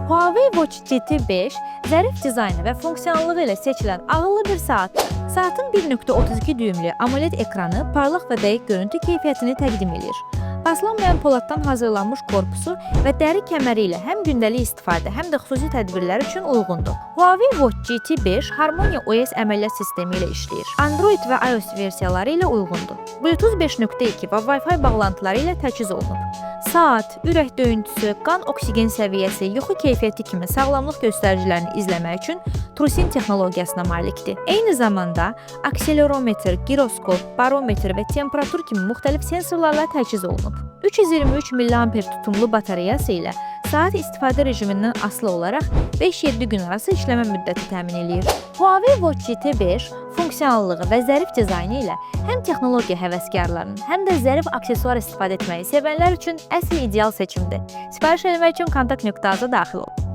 Huawei Watch GT5 zərif dizaynı və funksionallığı ilə seçilən ağıllı bir saat. Saatın 1.32 düymlü AMOLED ekranı parlaq və dəqiq görüntü keyfiyyətini təqdim edir. Paslanmayan poladdan hazırlanmış korpusu və dəri kəməri ilə həm gündəlik istifadə, həm də xüsusi tədbirlər üçün uyğundur. Huawei Watch GT5 Harmony OS əməliyyat sistemi ilə işləyir. Android və iOS versiyaları ilə uyğundur. Bluetooth 5.2 və Wi-Fi bağlantıları ilə təchiz olunub. Saat, ürək döyüntüsü, qan oksigen səviyyəsi, yuxu keyfiyyəti kimi sağlamlıq göstəricilərini izləmək üçün Trusin texnologiyasına malikdir. Eyni zamanda akselerometr, giroskop, barometr və temperatur kimi müxtəlif sensorlarla təchiz olunub. 323 mAh tutumlu batareyası ilə saat istifadə rejimindən asılı olaraq 5-7 gün arası işləmə müddəti təmin edir. Huawei Watch GT5 funksionallığı və zərif dizaynı ilə həm texnologiya həvəskarlarının, həm də zərif aksesuar istifadə etməyi sevənlər üçün əsl ideal seçimdir. Sifariş etmək üçün kontakt nöqtəmizə daxil olun.